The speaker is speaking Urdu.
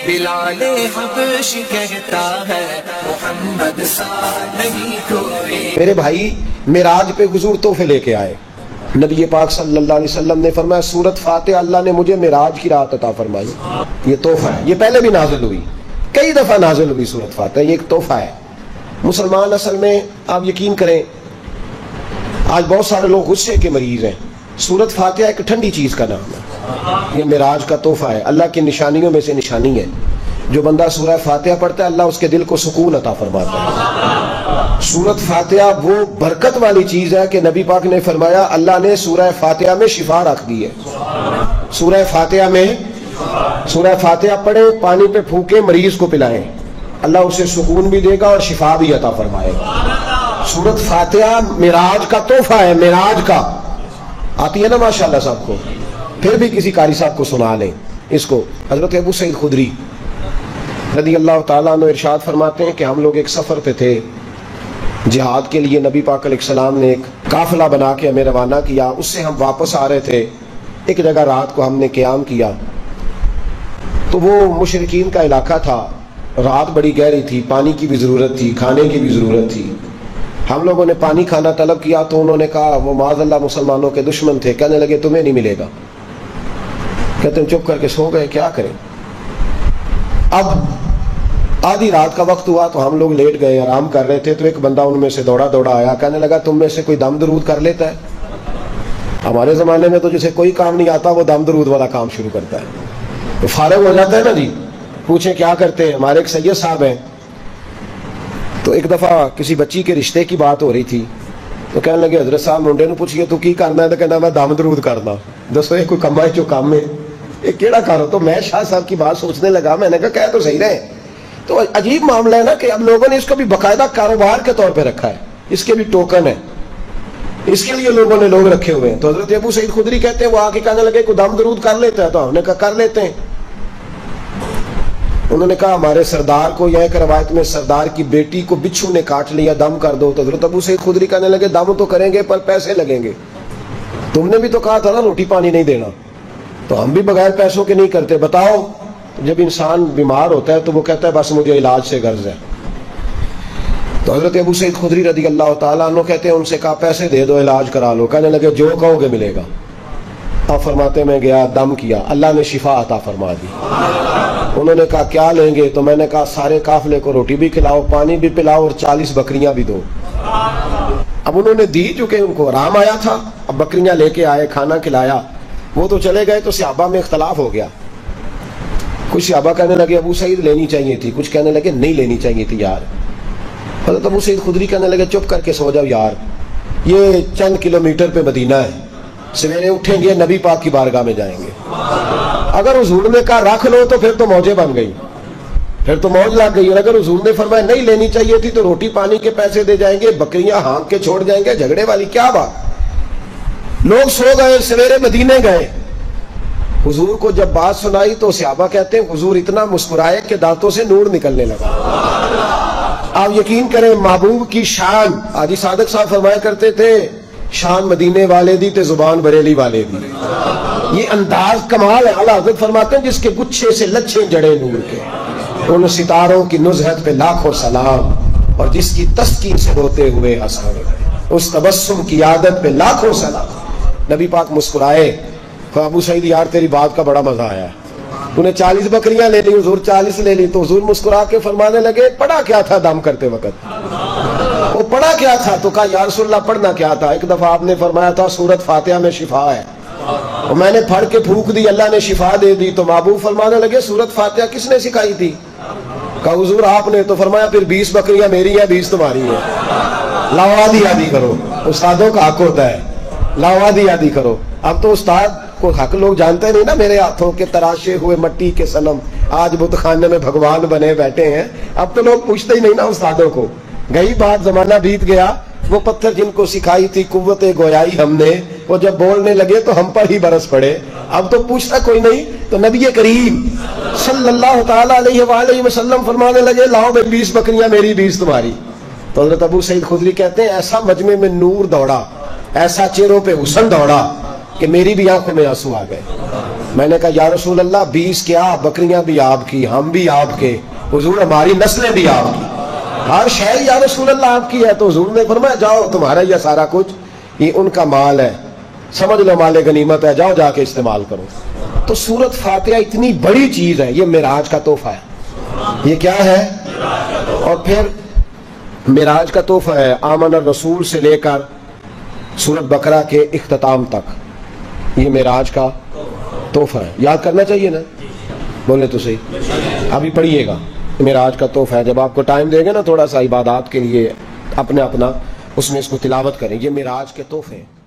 بلال حبشی کہتا ہے محمد سا نہیں کوئی. میرے بھائی معراج پہ حضور تحفے لے کے آئے. نبی پاک صلی اللہ علیہ وسلم نے فرمایا سورت فاتحہ اللہ نے مجھے معراج کی رات عطا فرمائی. یہ تحفہ ہے. یہ پہلے بھی نازل ہوئی, کئی دفعہ نازل ہوئی سورت فاتحہ. یہ ایک تحفہ ہے. مسلمان اصل میں آپ یقین کریں آج بہت سارے لوگ غصے کے مریض ہیں. سورت فاتحہ ایک ٹھنڈی چیز کا نام ہے. یہ معراج کا تحفہ ہے, اللہ کی نشانیوں میں سے نشانی ہے. جو بندہ سورہ فاتحہ پڑھتا ہے اللہ اس کے دل کو سکون عطا فرماتا ہے. سورت فاتحہ وہ برکت والی چیز ہے کہ نبی پاک نے فرمایا اللہ نے سورہ فاتحہ میں شفا رکھ دی ہے. سورہ فاتحہ پڑھیں, پانی پہ پھونکیں, مریض کو پلائیں, اللہ اسے سکون بھی دے گا اور شفا بھی عطا فرمائے گا. سورت فاتحہ معراج کا تحفہ ہے. معراج کا آتی ہے نا ماشاءاللہ صاحب کو, پھر بھی کسی قاری صاحب کو سنا لیں اس کو. حضرت ابو سعید خدری رضی اللہ تعالیٰ عنہ ارشاد فرماتے ہیں کہ ہم لوگ ایک سفر پہ تھے جہاد کے لیے. نبی پاک علیہ السلام نے ایک قافلہ بنا کے ہمیں روانہ کیا. اس سے ہم واپس آ رہے تھے. ایک جگہ رات کو ہم نے قیام کیا تو وہ مشرکین کا علاقہ تھا. رات بڑی گہری تھی, پانی کی بھی ضرورت تھی, کھانے کی بھی ضرورت تھی. ہم لوگوں نے پانی کھانا طلب کیا تو انہوں نے کہا, وہ معاذ اللہ مسلمانوں کے دشمن تھے, کہنے لگے تمہیں نہیں ملے گا. کہتے ہیں چپ کر کے سو گئے, کیا کریں. اب آدھی رات کا وقت ہوا تو ہم لوگ لیٹ گئے, آرام کر رہے تھے. تو ایک بندہ ان میں سے دوڑا آیا, کہنے لگا تم میں سے کوئی دم درود کر لیتا ہے. ہمارے زمانے میں تو جسے کوئی کام نہیں آتا وہ دم درود والا کام شروع کرتا ہے. تو فارغ ہو جاتا ہے نا جی, پوچھیں کیا کرتے ہیں. ہمارے ایک سید صاحب ہیں, تو ایک دفعہ کسی بچی کے رشتے کی بات ہو رہی تھی تو کہنے لگے حضرت صاحب منڈے نو پوچھئے تو کی کرنا ہے, تو کہنا میں دم درود کرنا. دسو یہ کوئی کما ہے جو کام ہے, یہ کیڑا کارو. تو میں شاہ صاحب کی بات سوچنے لگا, میں نے کہا کہہ تو صحیح رہے. تو عجیب معاملہ ہے نا کہ اب لوگوں نے اس کو بھی باقاعدہ کاروبار کے طور پہ رکھا ہے. اس کے بھی ٹوکن ہے, اس کے لیے لوگوں نے لوگ رکھے ہوئے ہیں. تو حضرت ابو سعید خدری کہتے ہیں وہ آ کے کہنے لگے کوئی دم درود کر لیتا ہے, تو ہم نے کہا کر لیتے ہیں. انہوں نے کہا ہمارے سردار کو, یا ایک روایت میں سردار کی بیٹی کو بچھو نے کاٹ لیا, دم کر دو. تو حضرت ابو سعید خدری کہنے لگے دم تو کریں گے پر پیسے لگیں گے. تم نے بھی تو کہا تھا نا روٹی پانی نہیں دینا, تو ہم بھی بغیر پیسوں کے نہیں کرتے. بتاؤ جب انسان بیمار ہوتا ہے تو وہ کہتا ہے بس مجھے علاج سے غرض ہے. تو حضرت ابو سعید خدری رضی اللہ تعالیٰ عنہ کہتے ہیں ان سے کہا پیسے دے دو علاج کرا لو. کہنے لگے جو کہو گے ملے گا. آپ فرماتے میں گیا, دم کیا, اللہ نے شفا عطا فرما دی. انہوں نے کہا کیا لیں گے, تو میں نے کہا سارے قافلے کو روٹی بھی کھلاؤ, پانی بھی پلاؤ اور 40 بکریاں بھی دو. اب انہوں نے دی, چونکہ ان کو آرام آیا تھا. اب بکریاں لے کے آئے, کھانا کھلایا, وہ تو چلے گئے. تو صحابہ میں اختلاف ہو گیا. کچھ صحابہ کہنے لگے ابو سعید لینی چاہیے تھی, کچھ کہنے لگے نہیں لینی چاہیے تھی یار. حضرت ابو سعید خدری کہنے لگے چپ کر کے سو جاؤ یار, یہ چند کلومیٹر پہ مدینہ ہے, سویرے اٹھیں گے نبی پاک کی بارگاہ میں جائیں گے. اگر حضور نے کہا رکھ لو تو پھر تو موجیں بن گئی, پھر تو موج لگ گئی. اور اگر حضور نے فرمایا نہیں لینی چاہیے تھی تو روٹی پانی کے پیسے دے جائیں گے, بکریاں ہانک کے چھوڑ جائیں گے, جھگڑے والی کیا بات. لوگ سو گئے, سویرے مدینے گئے. حضور کو جب بات سنائی تو صحابہ کہتے ہیں حضور اتنا مسکرائے کہ دانتوں سے نور نکلنے لگا. آپ یقین کریں محبوب کی شان, حاجی صادق صاحب فرمایا کرتے تھے شان مدینے والے دی تے زبان بریلی والے دی. یہ انداز کمال ہے. اعلیٰ حضرت فرماتے ہیں جس کے گچھے سے لچھے جڑے نور کے, ان ستاروں کی نزہت پہ لاکھوں سلام, اور جس کی تسکین سے ہوتے ہوئے ہنسانے, اس تبسم کی عادت پہ لاکھوں سلام. نبی پاک مسکرائے. ابو سعید یار تیری بات کا بڑا مزہ آیا, انہیں 40 بکریاں لے لی, حضور 40 لے لی. تو حضور مسکرا کے فرمانے لگے پڑھا کیا تھا دم کرتے وقت, وہ پڑھا کیا تھا. تو کہا یا رسول اللہ پڑھنا کیا تھا. ایک دفعہ آپ نے فرمایا تھا سورت فاتحہ میں شفا ہے, اور میں نے پڑھ کے پھونک دی, اللہ نے شفا دے دی. تو محبوب فرمانے لگے سورت فاتحہ کس نے سکھائی تھی. کہا حضور آپ نے. تو فرمایا پھر 20 بکریاں میری ہیں, 20 تمہاری ہیں, لاؤ آدھی آدھی کرو. استادوں کا حق ہوتا ہے, لاؤ آدھی آدھی کرو. اب تو استاد کو حق لوگ جانتے نہیں نا, میرے ہاتھوں کے تراشے ہوئے مٹی کے صنم آج بت خانے میں بھگوان بنے بیٹھے ہیں. اب تو لوگ پوچھتے ہی نہیں نا استادوں کو. گئی بات, زمانہ بیت گیا. وہ پتھر جن کو سکھائی تھی قوت گویائی ہم نے, وہ جب بولنے لگے تو ہم پر ہی برس پڑے. اب تو پوچھتا کوئی نہیں. تو نبی کریم صلی اللہ تعالیٰ علیہ وآلہ وسلم فرمانے لگے لاؤ 20 بکریاں میری 20 تمہاری. تو حضرت ابو سعید خدری کہتے ہیں ایسا مجمع میں نور دوڑا, ایسا چہروں پہ حسن دوڑا کہ میری بھی آنکھوں میں آنسو آ گئے. میں نے کہا یا رسول اللہ 20 کیا بکریاں بھی آپ کی، ہم بھی آپ کے، حضور ہماری نسلیں بھی آپ کی، ہر شے یا رسول اللہ آپ کی ہے۔ تو حضور نے فرمایا جاؤ تمہارا یہ سارا کچھ یہ ان کا مال ہے، سمجھ لو مال غنیمت ہے، جاؤ جا کے استعمال کرو۔ تو سورت فاتحہ اتنی بڑی چیز ہے، یہ معراج کا تحفہ ہے۔ یہ کیا ہے؟ اور پھر معراج کا تحفہ ہے آمن الرسول سے لے کر سورت بقرہ کے اختتام تک، یہ معراج کا تحفہ ہے۔ یاد کرنا چاہیے نا، بولے تو صحیح، ابھی پڑھیے گا۔ معراج کا تحفہ ہے، جب آپ کو ٹائم دیں گے نا تھوڑا سا عبادات کے لیے اپنا اس میں اس کو تلاوت کریں، یہ معراج کے تحفے ہیں۔